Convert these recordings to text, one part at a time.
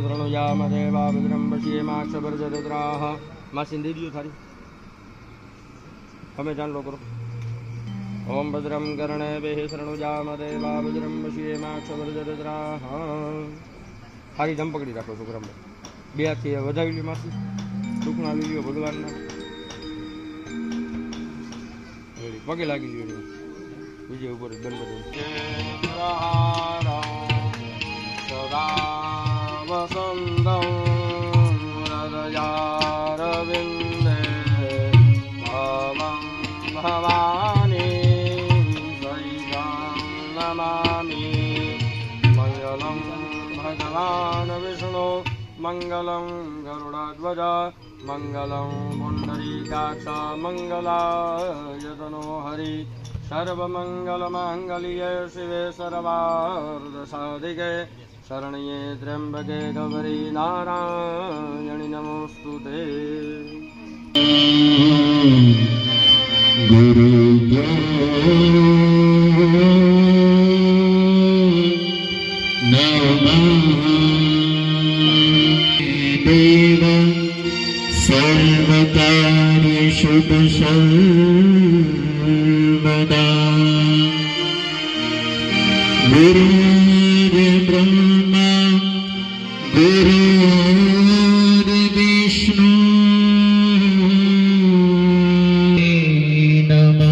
प्रणुयाम देवा भद्रं पश्येमाक्षपर्जरुद्राः माँ सिंधी दियो थारी हमें जान लो करो। ओम भद्रं कर्णेभिः शृणुयाम देवा भद्रं पश्येमाक्षपर्जरुद्राः थारी जम पकड़ी राखो छोकरा બે હાથથી વધાવી લ્યો માસી ટૂંકણા આવી લ્યો ભગવાનના પગે લાગી લ્યો વિજય ઉપર ગણપતિ વસંતં હૃદયારવિંદે ભવં ભવાની સૈવાં નમામિ મંગલં ભગવાન વિષ્ણુ મંગલં ગરુડધ્વજ મંગલં પુંડરીકાક્ષ મંગલાય તનો હરિ સર્વમંગલમાંગલ્યે શિવે સર્વાર્થસાધિકે શરણ્યે ત્ર્યંબકે ગૌરી નારાયણી નમોસ્તુતે। देव सर्वकार्येषु सर्वदा गुरुर्ब्रह्मा गुरुर्विष्णु नमः।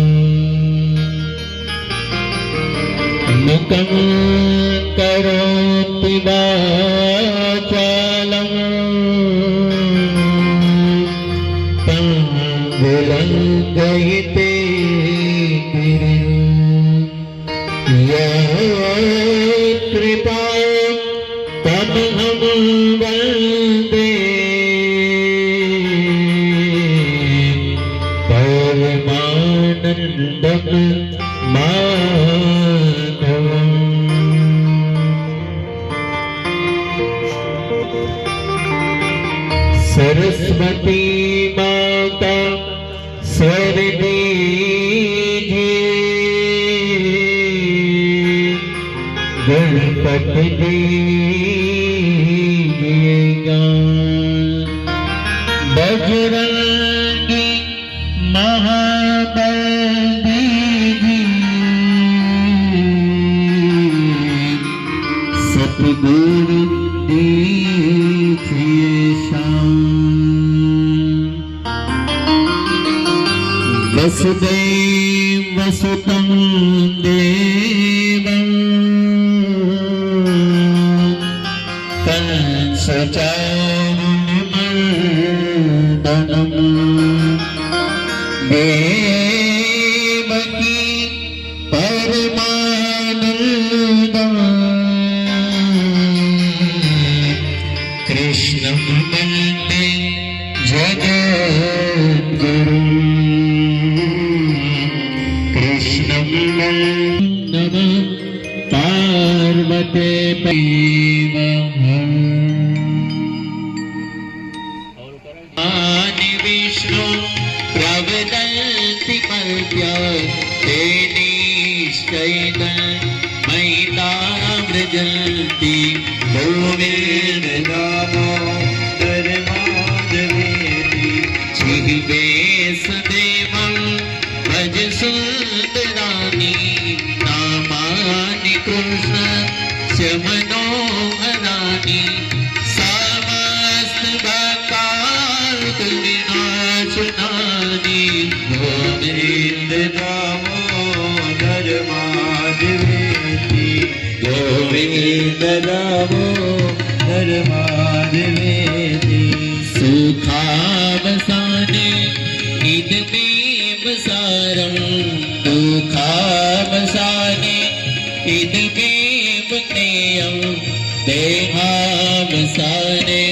मुखं करोति वाचालं विलङ्घयते कृपा तमहं वन्दे परमानन्दं माधवम्। सरस्वती माता स्वरदे गणपति देगा बजरंगी महाबली सतगुरु देखिए शाम। वसुदेव वसुतं देवं कंसचारुनिमर्दनं देवकी परमानन्दं कृष्णं वन्दे जगद्गुरुम्। नमः पार्वते विष्णु प्रवदन्ति मर्त्य ते निश्चैत मैताव्रजन्ति गोविन्दनामोदरमाधवेति जिह्वे सदेवं भज सुन्दराणि नामानि कृष्णस्य मनोहराणि समस्तभक्तार्तविनाशनानि गोविन्दनामोदरमाधवेति गोविन्दनामोदरमाधवेति सुखावसाने इदमेव सारं दुःखावसाने इदमेव ज्ञेयं देहावसाने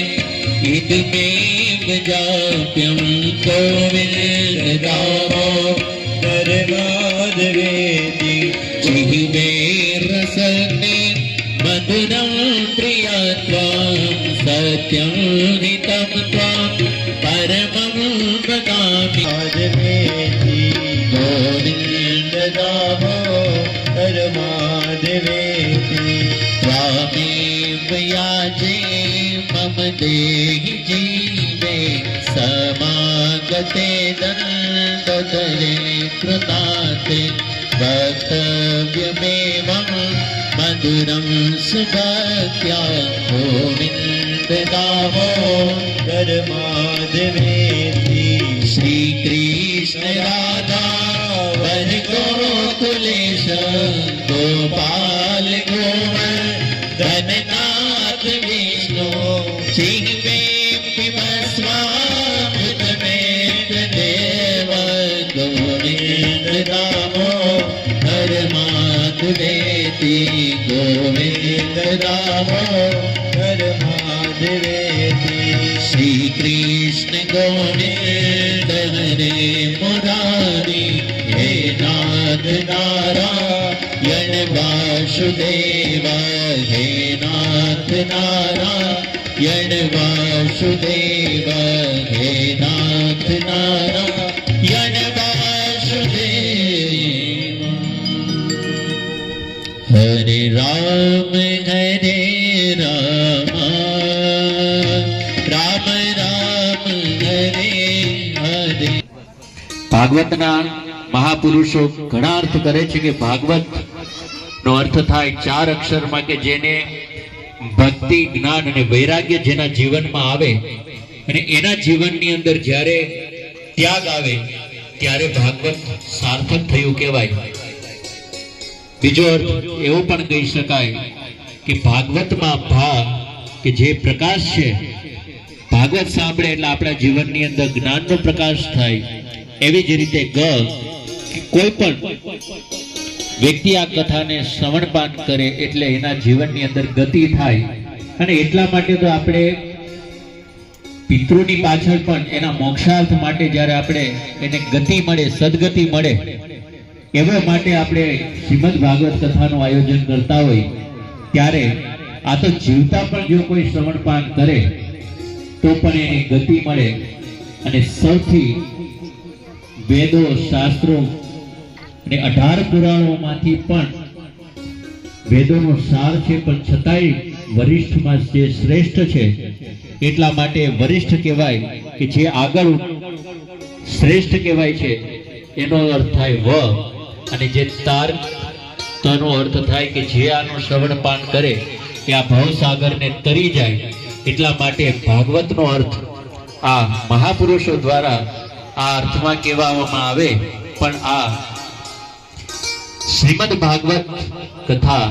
इदमेव जाप्यं गोविन्दनामोदरमाधवेति जिह्वे रसने मधुरं प्रियत्वं सत्यं हितं त्वां परमं वदामि। गोविन्दनाम देहि जीवे समागते दण्डधरे कृताते वक्तव्यमेवं मधुरं सुभक्त्या गोविन्द दामोदर माधवेति श्री कृष्ण राधा वर गोकुलेश गोपाल गोवर्धननाथ विष्णु जिह्वे पिबस्वामृतमेव देव गोविन्द दामोदर माधवेति गोविन्द दामोदर माधवेति श्री कृष्ण गोविन्द हरे मुरारी हे नाथ नारायण वासुदेव हे नाथ नारायण वासुदेव हे नाथ नारायण वासुदेव हरे राम राम राम हरे हरे ભાગવતના મહાપુરુષો ઘણા અર્થ કરે છે કે ભાગવત નો અર્થ થાય ચાર અક્ષરમાં કે જેને ભક્તિ જ્ઞાન અને વૈરાગ્ય જેના જીવનમાં આવે અને એના જીવનની અંદર જ્યારે ત્યાગ આવે ત્યારે ભાગવત સાર્થક થયું કહેવાય. બીજો અર્થ એવો પણ કહી શકાય કે ભાગવતમાં ભા કે જે પ્રકાશ છે, ભાગવત સાંભળે એટલે આપણા જીવનની અંદર જ્ઞાનનો પ્રકાશ થાય. એવી જ રીતે ગ કે કોઈ પણ વ્યક્તિ આ કથાને શ્રવણપાન કરે એટલે એના જીવનની અંદર ગતિ થાય. અને એટલા માટે તો આપણે પિતૃની પાછળ પણ એના મોક્ષાર્થ માટે જ્યારે આપણે એને ગતિ મળે, સદગતિ મળે, એવા માટે આપણે શ્રીમદ ભાગવત કથાનું આયોજન કરતા હોય ત્યારે આ તો જીવતા પણ જો કોઈ શ્રવણપાન કરે તો પણ એને ગતિ મળે. અને સૌથી વેદો, શાસ્ત્રો અને 18 પુરાણોમાંથી પણ વેદોનો સાર છે, પણ છતાંય વરિષ્ઠમાં જે શ્રેષ્ઠ છે એટલા માટે વરિષ્ઠ કહેવાય કે જે આગળ શ્રેષ્ઠ કહેવાય છે એનો અર્થ થાય વ. અને જે તાર તનો અર્થ થાય કે જે આનું શ્રવણપાન કરે એ આ ભવસાગરને તરી જાય. એટલા માટે ભાગવતનો અર્થ આ મહાપુરુષો દ્વારા આ અર્થમાં કહેવામાં આવે. પણ આ શ્રીમદ ભાગવત કથા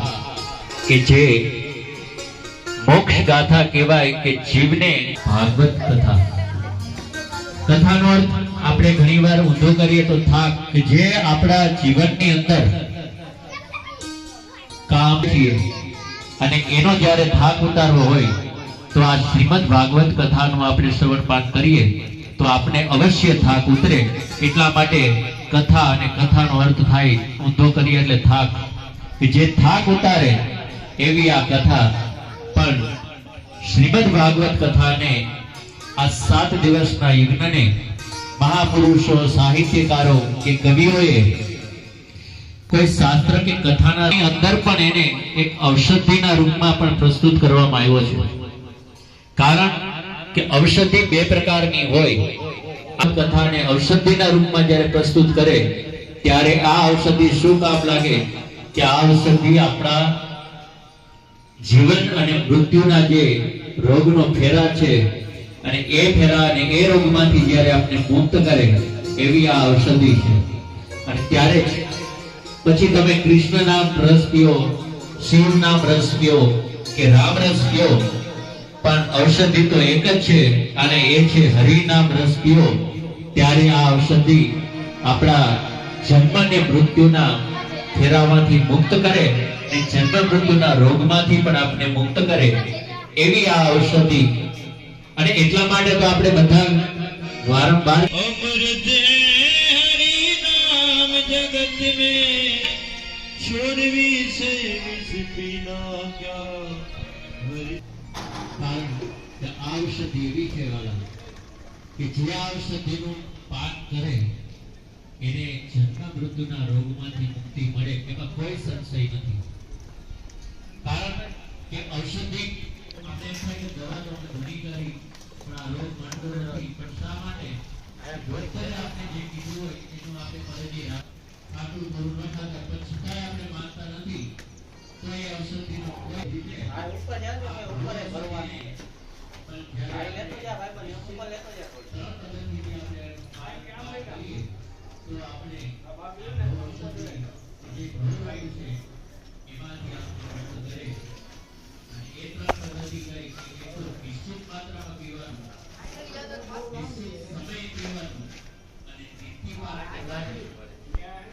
કે જે મોક્ષ ગાથા કહેવાય કે જીવને ભાગવત કથા, કથાનો અર્થ આપણે ઘણીવાર ઊંધો કરીએ તો થાક, કે જે આપણા જીવનની અંદર કામ છે અને એનો જ્યારે થાક ઉતારવો હોય તો આ શ્રીમદ ભાગવત કથાનું આપણે શ્રવણપાન કરીએ તો આપણે અવશ્ય થાક ઉતરે. એટલા માટે કથા અને કથાનો અર્થ થાય ઊંધો કરીએ એટલે થાક, કે જે થાક ઉતારે એવી આ કથા. પણ શ્રીમદ ભાગવત કથાને આ 7 દિવસના યજ્ઞને મહાપુરુષો, સાહિત્યકારો કે કવિઓએ કોઈ શાસ્ત્ર કે કથાના અંદર પણ એને એક ઔષધિના રૂપમાં પણ પ્રસ્તુત કરવામાં આવ્યો છે. કારણ કે ઔષધિ 2 પ્રકારની હોય. આ કથાને ઔષધિના રૂપમાં જ્યારે પ્રસ્તુત કરે ત્યારે આ ઔષધિ શું કામ લાગે કે આ ઔષધિ આપણા જીવન અને મૃત્યુના જે રોગનો ફેરા છે અને એ ફેરા અને એ રોગમાંથી જ્યારે આપણે મુક્ત કરે એવી આ ઔષધિ છે. અને ત્યારે જ પછી તમે કૃષ્ણ નામ રસ પીઓ, શિવ નામ રસ પીઓ કે રામ રસ પીઓ, પણ ઔષધિ તો એક જ છે અને એ છે હરિ નામ રસ પીઓ. ત્યારે આ ઔષધિ આપણા જન્મ અને મૃત્યુના ફેરામાંથી મુક્ત કરે અને જન્મ મૃત્યુના રોગમાંથી પણ આપણે મુક્ત કરે એવી આ ઔષધિ. અને એટલા માટે તો આપણે બધા વારંવાર અમૃત હરિ નામ જગત में छोड़वी से विष पीना क्या ઔષધિ એવી છે વાલા કે જે ઔષધિનું પાન કરે એને જન્મ મૃત્યુના રોગમાંથી મુક્તિ મળે, એમાં કોઈ સંશય નથી. કારણ કે ઔષધિ આપણે દવા તો ઘણી કરી પણ આ રોગ મળતો નથી. પણ શા માટે? ડોક્ટરે આપણે જે કીધું હોય એનું આપણે ફરજી ખાટું મોરું ન ખાતા, પણ છતાંય આપણે માનતા નથી. તો એ ઔષધિનો કોઈ રીતે ઉપર જા તો ઉપર ભરવાની પણ ભાઈ જ્યારે લેતો જા ભાઈ પણ ઉપર લેતો જા કોઈ ત્રણ પદ્ધતિથી આપણે કરીએ તો આપણે ઔષધિ જે ઘરવાળી છે એમાંથી આપણે મુક્ત કરે. અને એ ત્રણ પદ્ધતિ કઈ કે એક તો નિશ્ચિત માત્રામાં પીવાનું, નિશ્ચિત સમય પીવાનું અને નીતિમાં કહેવાનું.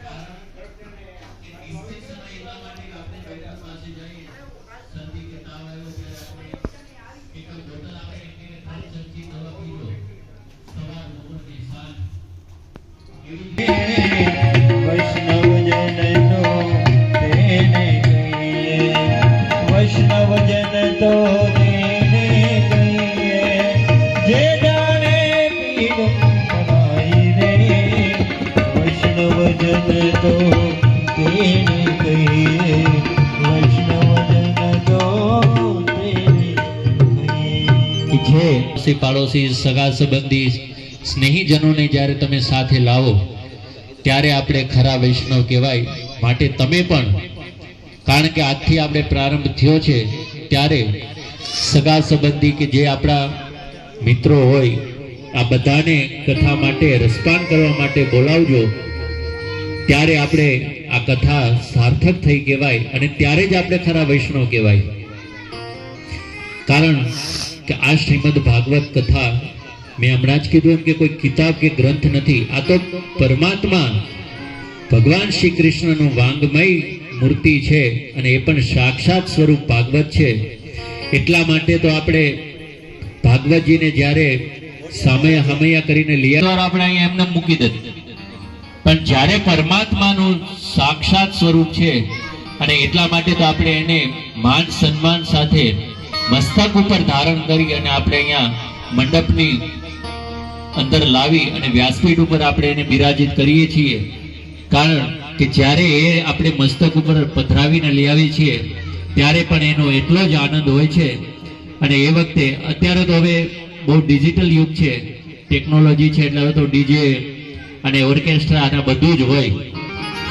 કારણ કે નિશ્ચિત સમય એટલા માટે કે આપણે ડોક્ટર પાસે જઈએ, શરદી કે તાવ આવ્યો ત્યારે આપણે એક બોટલ આપે એટલે કે 3 ચમચી દવા પી લો સવાર બપોર ને સાંજ. એવી જ વૈષ્ણવજન તો તેને કહીએ, વૈષ્ણવજન તો તેને કહીએ, જે જાણે પીર ભવાઈ રે. વૈષ્ણવજન તો તેને કહીએ, વૈષ્ણવજન તો તેને કહીએ. છે આસી પાડોશી સગા સંબંધી સ્નેહીજનોને જ્યારે તમે સાથે લાવો ત્યારે આપણે ખરા વૈષ્ણવ કહેવાય. માટે તમે પણ, કારણ કે આજથી આપણે પ્રારંભ થયો છે ત્યારે સગા સંબંધી કે જે આપણા મિત્રો હોય આ બધાને કથા માટે રસપાન કરવા માટે બોલાવજો. ત્યારે આપણે આ કથા સાર્થક થઈ કહેવાય અને ત્યારે જ આપણે ખરા વૈષ્ણવ કહેવાય. કારણ કે આ શ્રીમદ ભાગવત કથા મેં હમણાં જ કીધું એમ કે કોઈ કિતાબ કે ગ્રંથ નથી. આ તો પરમાત્મા ભગવાન શ્રી કૃષ્ણનું વાંગમય મૂર્તિ છે અને એ પણ સાક્ષાત સ્વરૂપ ભાગવત છે. એટલા માટે તો આપણે ભાગવતજીને જ્યારે સામૈયા કરીને લઈ આપણે અહીંયા એમને મૂકી દે, પણ જ્યારે પરમાત્માનું સાક્ષાત સ્વરૂપ છે અને એટલા માટે તો આપણે એને માન સન્માન સાથે મસ્તક ઉપર ધારણ કરી અને આપણે અહીંયા મંડપની અંદર લાવી અને વ્યાસપીઠ ઉપર આપણે એને બિરાજિત કરીએ છીએ. કારણ કે જ્યારે એ આપણે મસ્તક ઉપર પધરાવીને લઈ આવીએ છીએ ત્યારે પણ એનો એટલો જ આનંદ હોય છે. અને એ વખતે અત્યારે તો હવે બહુ ડિજિટલ યુગ છે, ટેકનોલોજી છે, એટલે હવે તો ડીજે અને ઓર્કેસ્ટ્રા અને બધું જ હોય.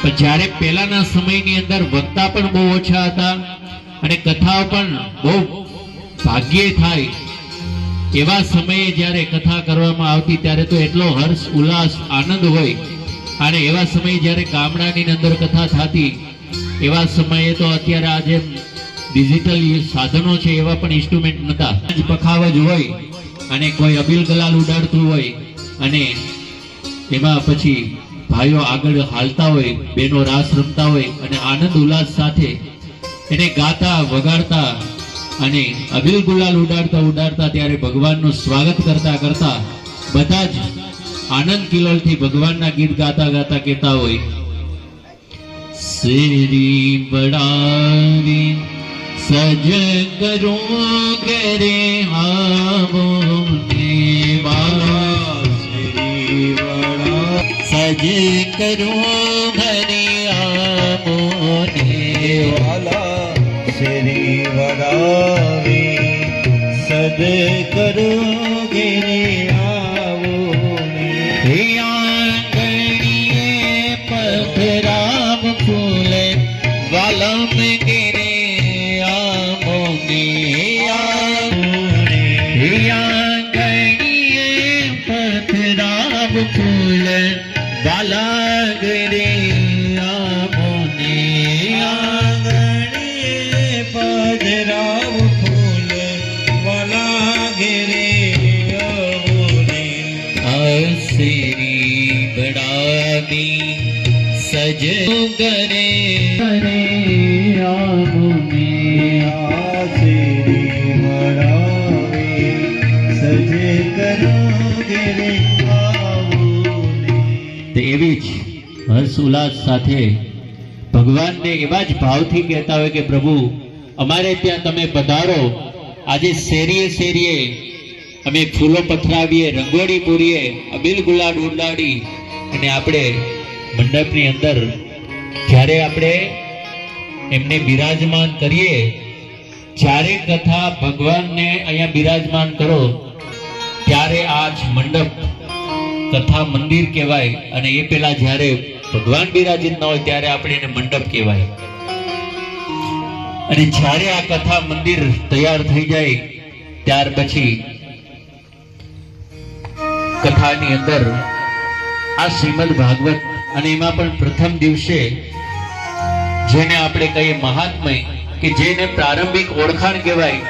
પણ જ્યારે પહેલાના સમયની અંદર વક્તા પણ બહુ ઓછા હતા અને કથાઓ પણ બહુ ભાગ્યે થાય, એવા સમયે જ્યારે કથા કરવામાં આવતી ત્યારે તો એટલો હર્ષ ઉલ્લાસ આનંદ હોય. અને એવા સમયે જ્યારે ગામડાની અંદર કથા થતી એવા સમયે તો અત્યારે આ જેમ ડિજિટલ સાધનો છે એવા પણ ઇન્સ્ટ્રુમેન્ટ નહોતા. પખાવજ હોય અને કોઈ અબીલ ગલાલ ઉડાડતું હોય અને એમાં પછી ભાઈઓ આગળ હાલતા હોય, બહેનો રાસ રમતા હોય અને આનંદ ઉલ્લાસ સાથે એને ગાતા વગાડતા અને અબીલ ગુલાલ ઉડાડતા ત્યારે ભગવાનનું સ્વાગત કરતા બધા જ આનંદ કિલોલથી ભગવાનના ગીત ગાતા કહેતા હોય, શ્રી બડાવી સજ કરો કરે આવો દેવા, શ્રી વડા સજ કરો ઘરે આવો દેવાલા, શ્રી વડાવી સદ કરો ઘેરે આવો ને. પથરામ ફૂલ વાલમ ગિરે પથરામ ફૂલ વાલા ગરે આમોને. આંગણીએ પધરાવ ફૂલ વાલા ઘેરે આવો ને. શ્રી બડાવી સજ કરે આમોને. આ શ્રી વડાવી સજ કરો ઘેરે આવો ને. એવી જ હર્ષ ઉલ્લાસ સાથે ભગવાનને એવા જ ભાવથી કહેતા હોય કે પ્રભુ અમારે ત્યાં તમે પધારો. આજે શેરીએ અમે ફૂલો પથરાવીએ, રંગોળી પૂરીએ, અબીલ ગુલાલ ઉડાડી અને આપણે મંડપની અંદર જ્યારે આપણે એમને બિરાજમાન કરીએ જ્યારે કથા ભગવાનને અહીંયા બિરાજમાન કરો ત્યારે આ જ મંડપ કથા મંદિર કહેવાય, અને એ પેલા જ્યારે ભગવાન બિરાજિત ન હોય ત્યારે આપણે એને મંડપ કહેવાય. અને જ્યારે આ કથા મંદિર તૈયાર થઈ જાય ત્યાર પછી કથાની અંદર આ શ્રીમદ ભાગવત, અને એમાં પણ પ્રથમ દિવસે જેને આપણે કહીએ મહાત્મય, કે જેને પ્રારંભિક ઓળખાણ કહેવાય,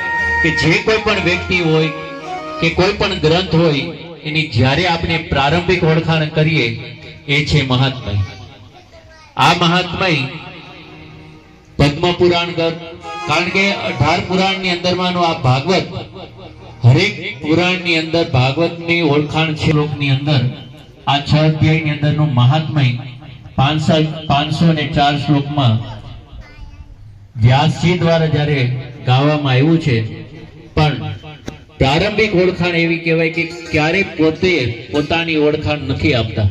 કે જે કોઈ પણ વ્યક્તિ હોય કે કોઈ પણ ગ્રંથ હોય એની જ્યારે આપણે પ્રારંભિક ઓળખાણ કરીએ એ છે મહાત્મય. આ મહાત્મય પદ્મ પુરાણ ગ્રંથ, કારણ કે 18 પુરાણની અંદરમાંનો આ ભાગવત, હરેક પુરાણની અંદર ભાગવતની ઓળખાણ છે. શ્લોકની અંદર આ 6 અધ્યાયની અંદરનું મહાત્મય 504 શ્લોકમાં વ્યાસજી દ્વારા જ્યારે ગાવામાં આવ્યું છે, પણ પ્રારંભિક ઓળખાણ એવી કહેવાય કે ક્યારે પોતે પોતાની ઓળખાણ નથી આપતા,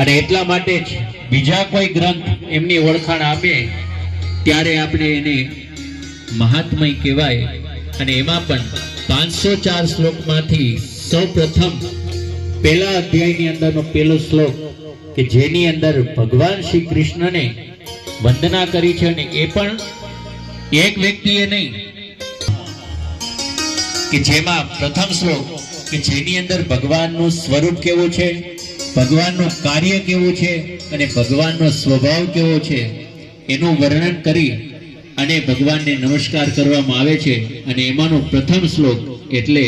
અને એટલા માટે જ બીજા કોઈ ગ્રંથ એમની ઓળખાણ આપે ત્યારે આપણે એને મહાત્મય કહેવાય. અને એમાં પણ 504 શ્લોકમાંથી સૌ પ્રથમ પહેલા અધ્યાયની અંદરનો પહેલો શ્લોક કે જેની અંદર ભગવાન શ્રી કૃષ્ણને વંદના કરી છે, અને એ પણ એક વ્યક્તિએ નહીં, કે જેમાં પ્રથમ શ્લોક કે જેની અંદર ભગવાનનું સ્વરૂપ કેવું છે, ભગવાનનું કાર્ય કેવું છે અને ભગવાનનો સ્વભાવ કેવો છે એનું વર્ણન કરી અને ભગવાનને નમસ્કાર કરવામાં આવે છે. અને એમાંનો પ્રથમ શ્લોક એટલે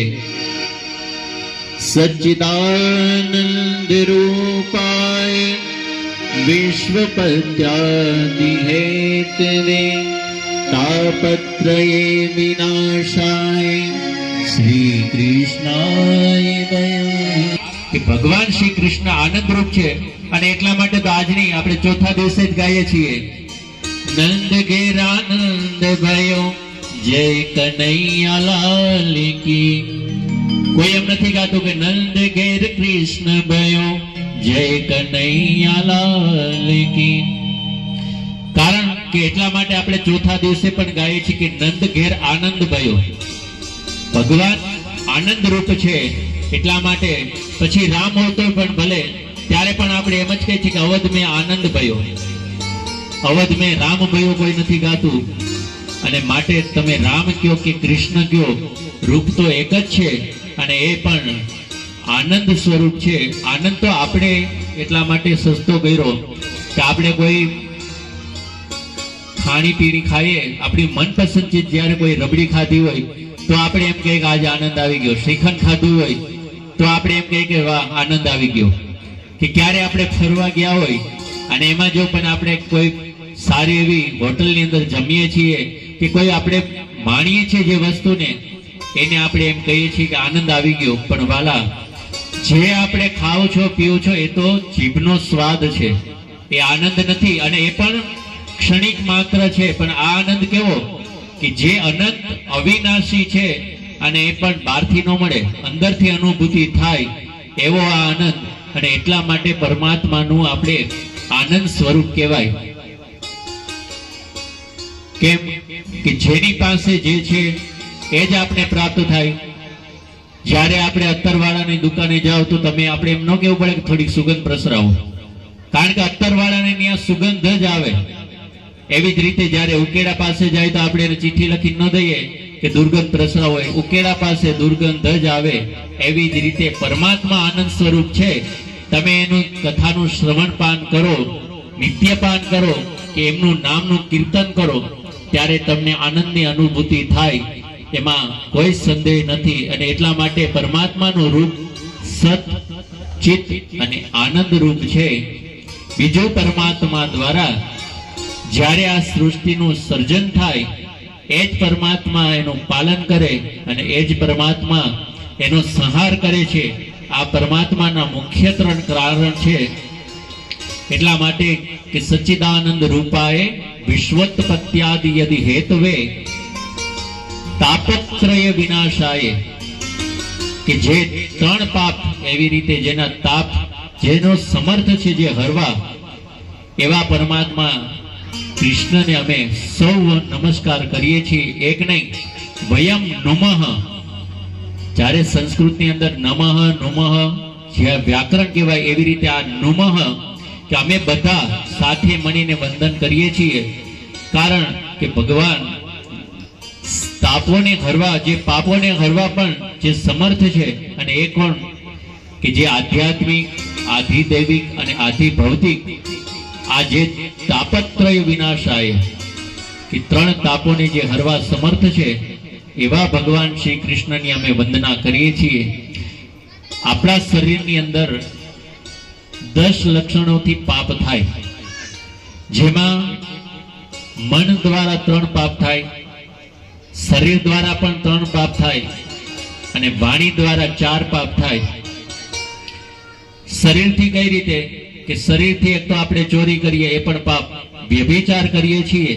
સચ્ચિદાનંદ રૂપાય વિશ્વપત્યાદિ હેતવે તાપત્રયે વિનાશાય શ્રી કૃષ્ણાય વયમ. કે ભગવાન શ્રી કૃષ્ણ આનંદ રૂપ છે, અને એટલા માટે તો આજની આપણે ચોથા દિવસે જ ગાઈએ છીએ, નંદ ઘેર આનંદ ભયો જય કનૈયા લાલ કી. કોઈ એમ નથી ગાતું કે નંદ ઘેર કૃષ્ણ ભયો જય કનૈયા લાલ કી. કારણ કે એટલા માટે આપણે ચોથા દિવસે પણ ગાઈએ છીએ કે નંદ ઘેર આનંદ ભયો. ભગવાન આનંદ રૂપ છે, એટલા માટે પછી રામ હોતો પણ ભલે ત્યારે પણ આપણે એમ જ કહીએ છીએ કે અવધ મેં આનંદ ભયો, અવધ મેં રામ ભયો કોઈ નથી ગાતું. અને માટે તમે રામ કયો કે કૃષ્ણ કયો, રૂપ તો એક જ છે, અને એ પણ આનંદ સ્વરૂપ છે. આનંદ તો આપણે એટલા માટે સસ્તો કર્યો કે આપણે કોઈ ખાણી પીણી ખાઈએ, આપણી મનપસંદ ચીજ જ્યારે કોઈ રબડી ખાધી હોય તો આપણે એમ કહીએ કે આજે આનંદ આવી ગયો. શ્રીખંડ ખાધું હોય તો આપણે એમ કહીએ કે વાહ આનંદ આવી ગયો. કે ક્યારે આપણે ફરવા ગયા હોય અને એમાં જો પણ આપણે કોઈ સારી એવી હોટલની અંદર જમીએ છીએ કે કોઈ આપણે માણીએ છીએ જે વસ્તુને, એને આપણે એમ કહીએ છીએ કે આનંદ આવી ગયો. પણ વાલા, જે આપણે ખાઓ છો પીઓ છો એ તો જીભનો સ્વાદ છે, એ આનંદ નથી. અને એ પણ ક્ષણિક માત્ર છે. પણ આ આનંદ કેવો કે જે અનંત અવિનાશી છે, અને એ પણ બહારથી ન મળે, અંદરથી અનુભૂતિ થાય એવો આ આનંદ. અને એટલા માટે પરમાત્માનું આપણે આનંદ સ્વરૂપ કહેવાય. કેમ કે જેની પાસે જે છે એ જ આપણે પ્રાપ્ત થાય. જ્યારે આપણે અત્તરવાળાની દુકાને જાઓ તો તમે આપણે એમ ન કહેવું પડે કે થોડીક સુગંધ પ્રસરાવો, કારણ કે અત્તરવાળાને ત્યાં સુગંધ જ આવે. એવી જ રીતે જ્યારે ઉકેડા પાસે જાય તો આપણે એને ચિઠ્ઠી લખી ન દઈએ કે દુર્ગંધ પ્રસરાવો, ઉકેડા પાસે દુર્ગંધ જ આવે. એવી જ રીતે પરમાત્મા આનંદ સ્વરૂપ છે. તમે એનું કથાનું શ્રવણ પાન કરો, નિત્યપાન કરો કે એમનું નામનું કીર્તન કરો, ત્યારે તમને આનંદની અનુભૂતિ થાય, એમાં કોઈ સંદેહ નથી. અને એટલા માટે પરમાત્માનું રૂપ સત, ચિત્ત અને આનંદ રૂપ છે. બીજો પરમાત્મા દ્વારા જ્યારે આ સૃષ્ટિનું સર્જન થાય એ જ પરમાત્મા એનું પાલન કરે, અને એ જ પરમાત્મા એનો સંહાર કરે છે. આ પરમાત્માના મુખ્ય 3 કારણ છે. એટલા માટે કે સચ્ચિદાનંદ રૂપાએ વિશ્વોત્પત્યાદિ યદિ હેતવે તાપત્રય વિનાશાય. કે જે 3 પાપ એવી રીતે જેના તાપ જેનો સમર્થ છે જે હરવા, એવા પરમાત્મા કૃષ્ણને અમે સૌ નમસ્કાર કરીએ છીએ. એક નહીં, વયમ નુમઃ. જ્યારે સંસ્કૃતની અંદર નમઃ નુમઃ જે વ્યાકરણ કહેવાય, એવી રીતે આ નુમઃ કે અમે બધા સાથે મળીને વંદન કરીએ છીએ. કારણ કે ભગવાન તાપોને હરવા, જે પાપોને હરવા પણ જે સમર્થ છે, અને એ કોણ કે જે આધ્યાત્મિક, આધિદૈવિક અને આધિભૌતિક આ જે તાપત્રય વિનાશાય કે ત્રણ તાપોને જે હરવા સમર્થ છે, એવા ભગવાન શ્રી કૃષ્ણની અમે વંદના કરીએ છીએ. આપણા શરીરની અંદર 10 લક્ષણોથી પાપ થાય, જેમાં મન દ્વારા 3 પાપ થાય, શરીર દ્વારા પણ 3 પાપ થાય, અને વાણી દ્વારા 4 પાપ થાય. શરીરથી કઈ રીતે કે શરીરથી એક તો આપણે ચોરી કરીએ એ પણ પાપ, વ્યભિચાર કરીએ છીએ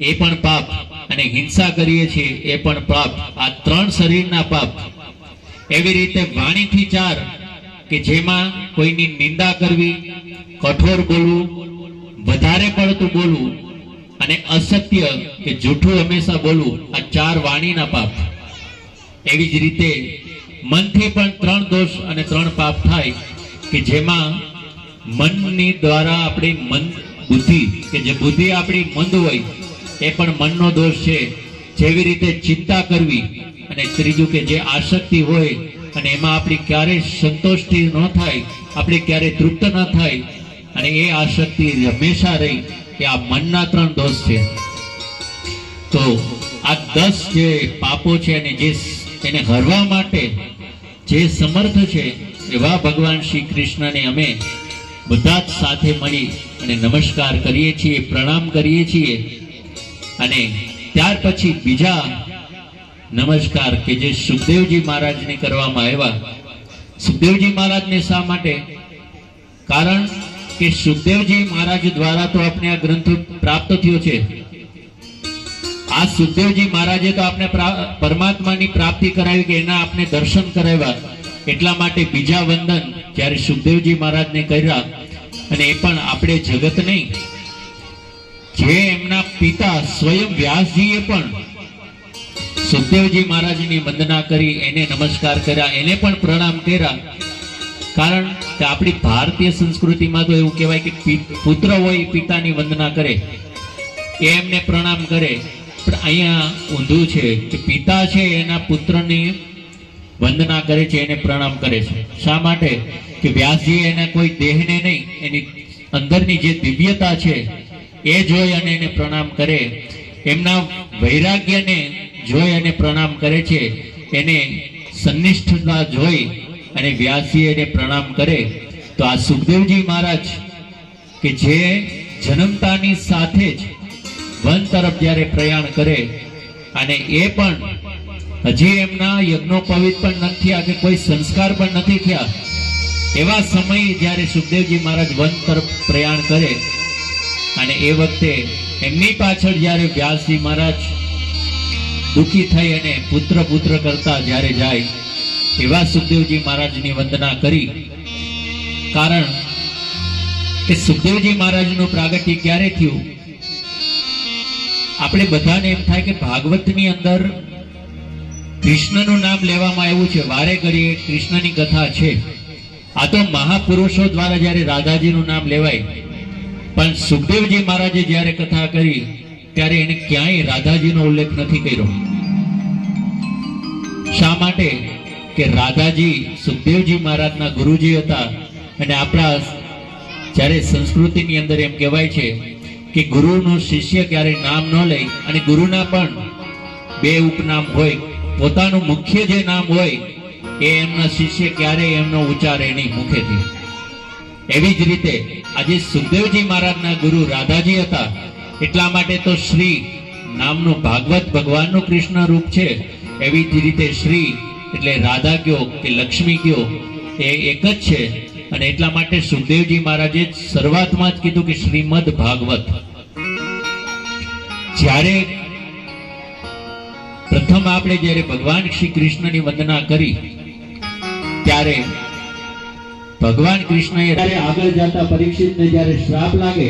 એ પણ પાપ, અને હિંસા કરીએ છીએ એ પણ પાપ. આ 3 શરીરના પાપ. એવી રીતે વાણીથી 4 કે જેમાં કોઈની નિંદા કરવી, કઠોર બોલવું, વધારે પડતું બોલવું, અને અસત્ય કે જૂઠું હંમેશા બોલવું, આ 4 વાણીના પાપ. એવી જ રીતે મનથી પણ 3 દોષ અને 3 પાપ થાય કે જેમાં મનની દ્વારા આપણી મન બુદ્ધિ કે જે બુદ્ધિ આપણી મંદ હોય એ પણ મનનો દોષ છે. જેવી રીતે ચિંતા કરવી, અને ત્રીજું કે જે આસક્તિ હોય અને એમાં આપણી ક્યારેય સંતોષથી ન થાય, આપણે ક્યારેય તૃપ્ત ન થાય, અને એ આસક્તિ હંમેશા રહી, કે આ મનના 3 દોષ છે. તો આ 10 જે પાપો છે અને જે એને હરવા માટે જે સમર્થ છે, એવા ભગવાન શ્રી કૃષ્ણને અમે બધા જ સાથે મળી અને નમસ્કાર કરીએ છીએ, પ્રણામ કરીએ છીએ. અને ત્યાર પછી બીજા નમસ્કાર કે જે સુખદેવજી મહારાજને કરવામાં આવ્યા. સુખદેવજી મહારાજને શા માટે? કારણ કે સુખદેવજી મહારાજ દ્વારા તો આપણે આ ગ્રંથ પ્રાપ્ત થયો છે. આ સુખદેવજી મહારાજે તો આપણે પરમાત્માની પ્રાપ્તિ કરાવી, કે એના આપણે દર્શન કરાવ્યા. એટલા માટે બીજા વંદન જ્યારે સુખદેવજી મહારાજને કર્યા, અને એ પણ આપણે જગત નહીં, જે એમના પિતા સ્વયં વ્યાસજીએ પણ સુખદેવજી મહારાજની વંદના કરી, એને નમસ્કાર કર્યા, એને પણ પ્રણામ કર્યા. કારણ કે આપણી ભારતીય સંસ્કૃતિમાં તો એવું કહેવાય કે પુત્ર હોય પિતાની વંદના કરે, એ એમને પ્રણામ કરે. પણ અહીંયા ઊંધું છે કે પિતા છે એના પુત્રની વંદના કરે છે, એને પ્રણામ કરે છે. શા માટે? કે વ્યાસજી એના કોઈ દેહને નહીં, એની અંદરની જે દિવ્યતા છે એ જોઈ અને એને પ્રણામ કરે, એમના વૈરાગ્યને જોઈ અને પ્રણામ કરે છે, એને સંનિષ્ઠતા જોઈ અને વ્યાસજી એને પ્રણામ કરે. તો આ સુખદેવજી મહારાજ કે જે જન્મતાની સાથે જ વન તરફ જ્યારે પ્રયાણ કરે, અને એ પણ હજી એમના યજ્ઞોપવિત પણ નથી થયા, કે કોઈ સંસ્કાર પણ નથી થયા, એવા સમયે જ્યારે સુખદેવજી મહારાજ વન તરફ પ્રયાણ કરે, અને એ વખતે એમની પાછળ જ્યારે વ્યાસજી મહારાજ દુઃખી થઈ અને પુત્ર પુત્ર કરતા જ્યારે જાય, એવા સુખદેવજી મહારાજની વંદના કરી. કારણ કે સુખદેવજી મહારાજનું પ્રાગટ્ય ક્યારે થયું? આપણે બધાને એમ થાય કે ભાગવતની અંદર કૃષ્ણનું નામ લેવામાં આવ્યું છે, વારે ઘડીએ કૃષ્ણની કથા છે. આ તો મહાપુરુષો દ્વારા જ્યારે રાધાજીનું નામ લેવાય, પણ સુખદેવજી મહારાજે જ્યારે કથા કરી ત્યારે એને ક્યાંય રાધાજીનો ઉલ્લેખ નથી કર્યો. શા માટે? કે રાધાજી સુખદેવજી મહારાજના ગુરુજી હતા. અને આપણા જ્યારે સંસ્કૃતિની અંદર એમ કહેવાય છે કે ગુરુનું શિષ્ય ક્યારેય નામ ન લે, અને ગુરુના પણ 2 ઉપનામ હોય. પોતાનું મુખ્ય જે નામ હોય એ એમના શિષ્ય ક્યારેય એમનો ઉચ્ચારે નહીં મુખેથી. એવી જ રીતે આજે સુખદેવજી મહારાજના ગુરુ રાધાજી હતા. એટલા માટે તો શ્રી નામનું ભાગવત ભગવાનનું કૃષ્ણ રૂપ છે. એવી જ રીતે શ્રી એટલે રાધા કયો કે લક્ષ્મી કયો એ એક જ છે. અને એટલા માટે સુખદેવજી મહારાજે શરૂઆતમાં જ કીધું કે શ્રીમદ ભાગવત. જ્યારે પ્રથમ આપણે જ્યારે ભગવાન શ્રી કૃષ્ણની વંદના કરી, ત્યારે ભગવાન કૃષ્ણએ આગળ જતા પરીક્ષિતને જ્યારે શ્રાપ લાગે,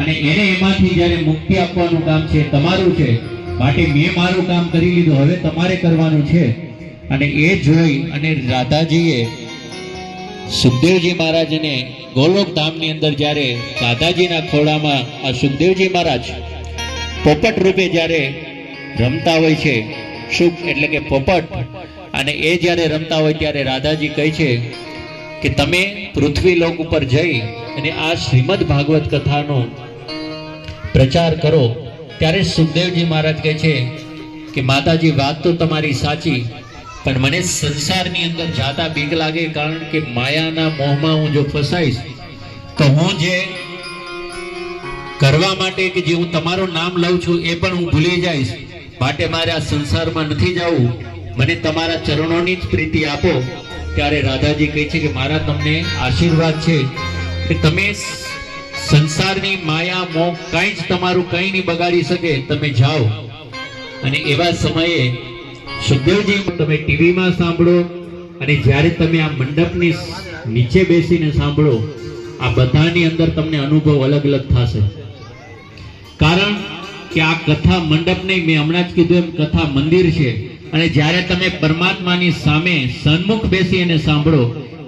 અને એને એમાંથી જ્યારે મુક્તિ આપવાનું કામ છે તમારું છે. માટે મેં મારું કામ કરી લીધું, હવે તમારે કરવાનું છે. અને એ જોઈ અને રાધાજીએ સુખદેવજી મહારાજને ગોલોક ધામની અંદર જ્યારે રાધાજીના ખોળામાં આ સુખદેવજી મહારાજ પોપટ રૂપે જ્યારે રમતા હોય છે, સુખ એટલે કે પોપટ, અને એ જ્યારે રમતા હોય ત્યારે રાધાજી કહે છે કે તમે પૃથ્વી લોક ઉપર જઈ અને આ શ્રીમદ ભાગવત કથાનો પ્રચાર કરો. ત્યારે સુખદેવજી મહારાજ કહે છે કે માતાજી, વાત તો તમારી સાચી, પણ મને સંસારની અંદર જાતા બીક લાગે, કારણ કે માયાના મોહમાં હું જો ફસાઈશ તો હું જે કરવા માટે કે જે હું તમારું નામ લઉં છું એ પણ હું ભૂલી જઈશ. માટે મારે આ સંસારમાં નથી જવું, મને તમારા ચરણોની જ પ્રીતિ આપો. ત્યારે રાધાજી કહે છે કે મારા તમને આશીર્વાદ છે કે તમે સંસારની માયા મોહ કંઈ જ તમારું કંઈ નહીં બગાડી શકે, તમે જાઓ. અને એવા સમયે સુખદેવજી તમે ટીવીમાં સાંભળો અને જ્યારે તમે આ મંડપની નીચે બેસીને સાંભળો, આ બધાની અંદર તમને અનુભવ અલગ અલગ થશે. કારણ કે આ કથા મંડપ નહીં, મેં હમણાં જ કીધું એમ કથા મંદિર છે. અને જ્યારે તમે પરમાત્માની સામે સન્મુખ બેસી અને સાંભળો,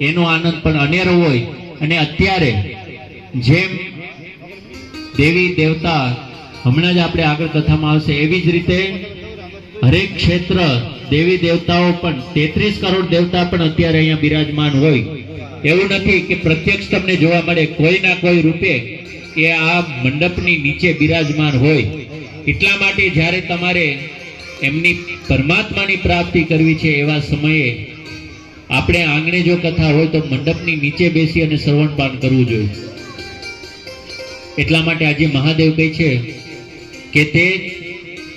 એનો આનંદ પણ અનેરો હોય. અને અત્યારે જેમ દેવી દેવતા હમણાં જ આપણે આગળ કથામાં આવશે, એવી જ રીતે હરેક ક્ષેત્ર દેવી દેવતાઓ પણ 33 કરોડ દેવતા પણ અત્યારે અહીંયા બિરાજમાન હોય. એવું નથી કે પ્રત્યક્ષ તમને જોવા મળે, કોઈ ના કોઈ રૂપે એ આ મંડપની નીચે બિરાજમાન હોય. એટલા માટે જ્યારે તમારે એમની પરમાત્માની પ્રાપ્તિ કરવી છે, એવા સમયે આપણે આંગણે જો કથા હોય તો મંડપની નીચે બેસી અને શ્રવણપાન કરવું જોઈએ. એટલા માટે આજે મહાદેવ કહે છે કે તે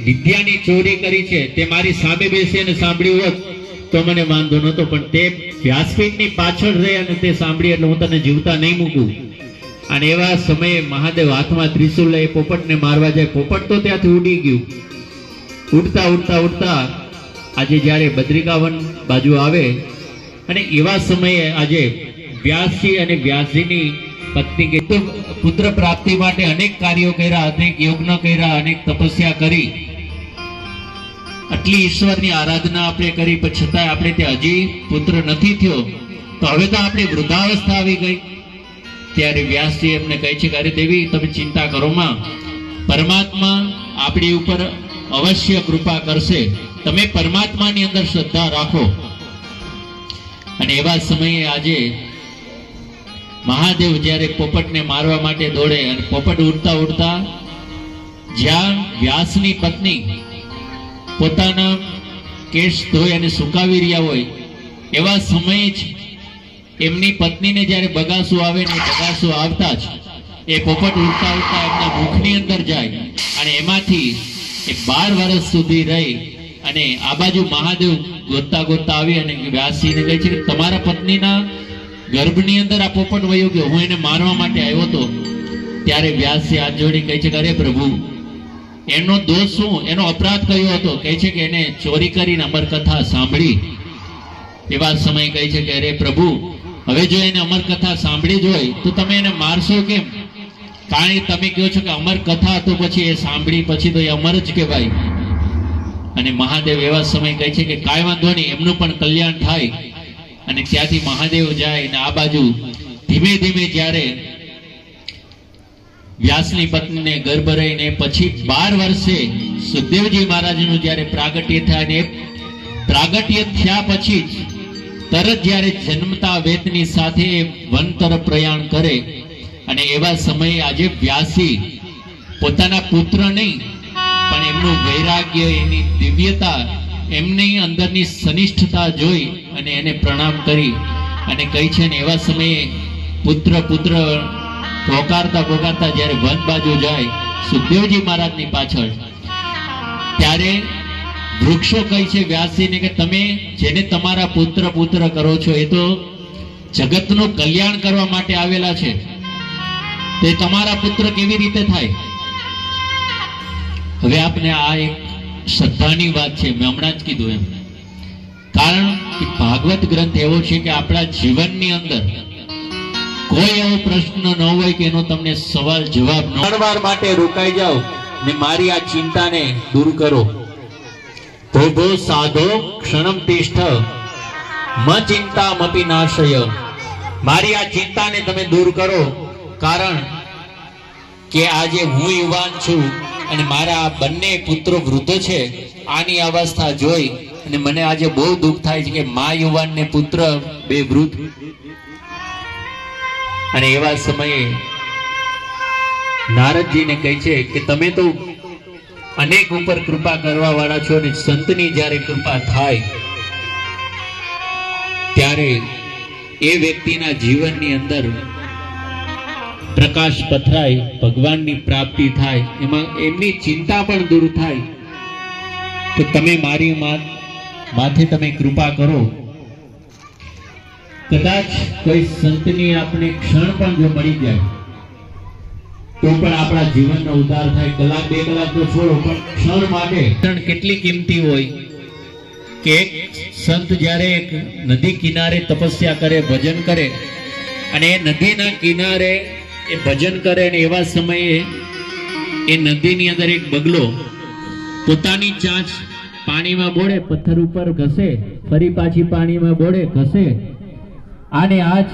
વિદ્યાની ચોરી કરી છે, તે મારી સામે બેસી અને સાંભળ્યું હોત તો મને વાંધો નહોતો, પણ તે વ્યાસપીઠની પાછળ રહી અને તે સાંભળી એટલે હું તને જીવતા નહીં મૂકું. અને એવા સમયે મહાદેવ હાથમાં ત્રિશુલ લઈ પોપટને મારવા જાય. પોપટ તો ત્યાંથી ઉડી ગયું. ઉડતા ઉડતા ઉડતા આજે જ્યારે બદ્રિકાવન બાજુ આવે, અને એવા સમયે આજે વ્યાસજી અને વ્યાસજીની પત્ની કે પુત્ર પ્રાપ્તિ માટે અનેક કાર્યો કર્યા, અનેક યજ્ઞ કર્યા, અનેક તપસ્યા કરી, આટલી ઈશ્વરની આરાધના આપણે કરી, પણ છતાંય આપણે તે હજી પુત્ર નથી થયો. તો હવે તો આપણે વૃદ્ધાવસ્થા આવી ગઈ. ત્યારે વ્યાસજી એમને કહે છે કે અરે દેવી, તમે ચિંતા કરો માં, પરમાત્મા આપણી ઉપર અવશ્ય કૃપા કરશે, તમે પરમાત્માની અંદર શ્રદ્ધા રાખો. અને એવા સમયે આજે મહાદેવ જ્યારે પોપટને મારવા માટે દોડે, અને પોપટ ઉડતા ઉડતા જ્યાં વ્યાસની પત્ની પોતાના કેશ ધોઈ અને સુકાવી રહ્યા હોય, એવા સમયે જ એમની પત્નીને જ્યારે બગાસું આવે ને, બગાસું આવતા જ એ પોપટ ઉડતા ઉડતા એમના મુખની અંદર જાય, અને એમાંથી એ 12 વર્ષ સુધી રહી. અને આ બાજુ મહાદેવ ગોતતા ગોતતા આવી અને વ્યાસજીને કહે છે કે તમારા પત્નીના ગર્ભની અંદર આ પોપટ વયો ગયો, હું એને મારવા માટે આવ્યો હતો. ત્યારે વ્યાસજી હાથ જોડી કહે છે કે અરે પ્રભુ, એનો દોષ શું, એનો અપરાધ કયો હતો? કહે છે કે એને ચોરી કરીને અમર કથા સાંભળી. એવા સમય કહે છે કે અરે પ્રભુ, હવે જો એને અમર કથા સાંભળી જ હોય તો તમે એને મારશો કેમ? કારણ કે તમે કહો છો કે અમર કથા, તો પછી એ સાંભળી પછી તો એ અમર જ કહેવાય. અને મહાદેવ એવા સમય કહે છે કે કાંઈ વાંધો નહીં, એમનું પણ કલ્યાણ થાય. અને ત્યાંથી મહાદેવ જાય અને આ બાજુ ધીમે ધીમે જ્યારે વ્યાસની પત્નીને ગર્ભ રહીને પછી 12 વર્ષે સુખદેવજી મહારાજનું જ્યારે પ્રાગટ્ય થાય, ને પ્રાગટ્ય થયા પછી જ તરત જ્યારે જન્મતા વેદની સાથે વન તરફ પ્રયાણ કરે. અને એવા સમયે આજે વ્યાસી પોતાના પુત્ર નહીં, પણ એમનું વૈરાગ્ય, એની દિવ્યતા, એમની અંદરની સનિષ્ઠતા જોઈ અને એને પ્રણામ કરી અને કહી છે. ને એવા સમયે પુત્ર પુત્ર પોકારતા પોકારતા જ્યારે વન બાજુ જાય સુખદેવજી મહારાજની પાછળ, ત્યારે વૃક્ષો કહે છે વ્યાસજીને કે તમે જેને તમારા પુત્ર પુત્ર કરો છો, એ તો જગતનું કલ્યાણ કરવા માટે આવેલા છે, તે તમારા પુત્ર કેવી રીતે થાય? હવે આપને આ એક શ્રદ્ધાની વાત છે, મેં હમણાં જ કીધું એમ. કારણ કે ભાગવત ગ્રંથ એવો છે કે આપણા જીવનની અંદર કોઈ એવો પ્રશ્ન ન હોય કે એનો તમને સવાલ જવાબ ન વાર માટે રોકાઈ જાઓ ને મારી આ ચિંતાને દૂર કરો. ભોભો સાધો ક્ષણમ તિષ્ઠ મ ચિંતામપી નાશય. મારી આ ચિંતાને તમે દૂર કરો, કારણ કે આજે હું યુવાન છું અને મારા આ બંને પુત્રો વૃદ્ધ છે. આની અવસ્થા જોઈ અને મને આજે બહુ દુઃખ થાય છે કે મા યુવાન ને પુત્ર બે વૃદ્ધ. અને એવા સમયે નારદજીને કહે છે કે તમે તો અનેક ઉપર કૃપા કરવા વાળા છો, અને સંતની જ્યારે કૃપા થાય ત્યારે એ વ્યક્તિના જીવનની અંદર પ્રકાશ પથરાય, ભગવાનની પ્રાપ્તિ થાય, એમાં એમની ચિંતા પણ દૂર થાય. તો તમે મારી માથે તમે કૃપા કરો. કદાચ કોઈ સંતની આપણે ક્ષણ પણ જો મળી જાય તો પણ આપણા જીવનનો ઉદ્ધાર થાય. કલાક બે કલાક તો છોડો, પણ ક્ષણ માટે ક્ષણ કેટલી કિંમતી હોય કે એક સંત જ્યારે એક નદી કિનારે તપસ્યા કરે, ભજન કરે, અને એ નદીના કિનારે એ ભજન કરે, અને એવા સમયે એ નદીની અંદર એક બગલો પોતાની ચાંચ પાણીમાં બોળે, પથ્થર ઉપર ઘસે, ફરી પાછી પાણીમાં બોળે, ઘસે. આને આજ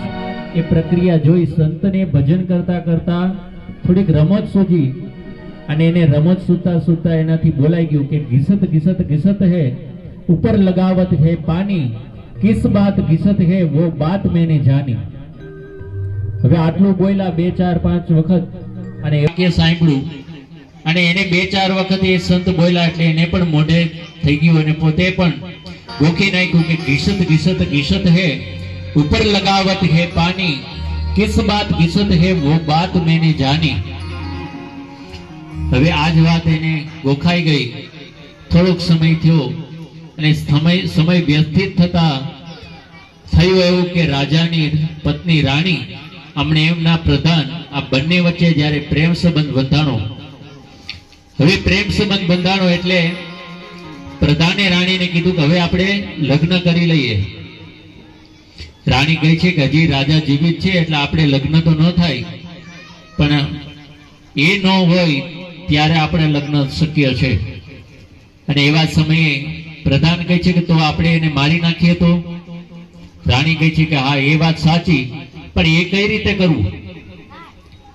એ પ્રક્રિયા જોઈ સંતને ભજન કરતા કરતા થોડીક રમત સૂજી, અને એને રમત સૂતા સૂતા એનાથી બોલાઈ ગયું કે ઘિસત ઘિસત ઘિસત હે ઉપર લગાવત હે પાણી, કિસ બાત ઘિસત હે વો બાત મેને જાની. હવે આટલું બોલ્યા 2 4 5 વખત, અને એ સાંભળ્યું, અને એને 2 4 વખત એ સંત બોલ્યા એટલે એને પણ મોઢે થઈ ગયું, અને પોતે પણ ગોખી નાખ્યું કે ઘિસત ઘિસત ઘિસત હે ઉપર લગાવત હે પાણી, કિસ બાત ઘિસત હે વો બાત મેને જાની. હવે આજ વાત એને ગોખાઈ ગઈ. થોડોક સમય થયો અને સમય વ્યસ્તિત થતા થયું એવું કે રાજાની પત્ની રાણી અમને એમના પ્રધાન આ બંને વચ્ચે જ્યારે પ્રેમ સંબંધ બંધાણો. હવે પ્રેમ સંબંધ બંધાણો એટલે પ્રધાને રાણીને કીધું કે હવે આપણે લગ્ન કરી લઈએ. રાણી કહે છે કે હજી રાજા જીવિત છે એટલે આપણે લગ્ન તો ન થાય, પણ એ ન હોય ત્યારે આપણે લગ્ન શક્ય છે. અને એવા સમયે પ્રધાન કહે છે કે તો આપણે એને મારી નાખીએ તો? રાણી કહે છે કે હા એ વાત સાચી, પણ એ કઈ રીતે કરવું?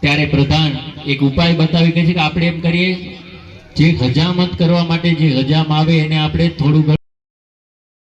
ત્યારે પ્રધાન એક ઉપાય બતાવી કહે છે કે આપણે એમ કરીએ, જે હજામત કરવા માટે જે હજામ આવે એને આપણે થોડું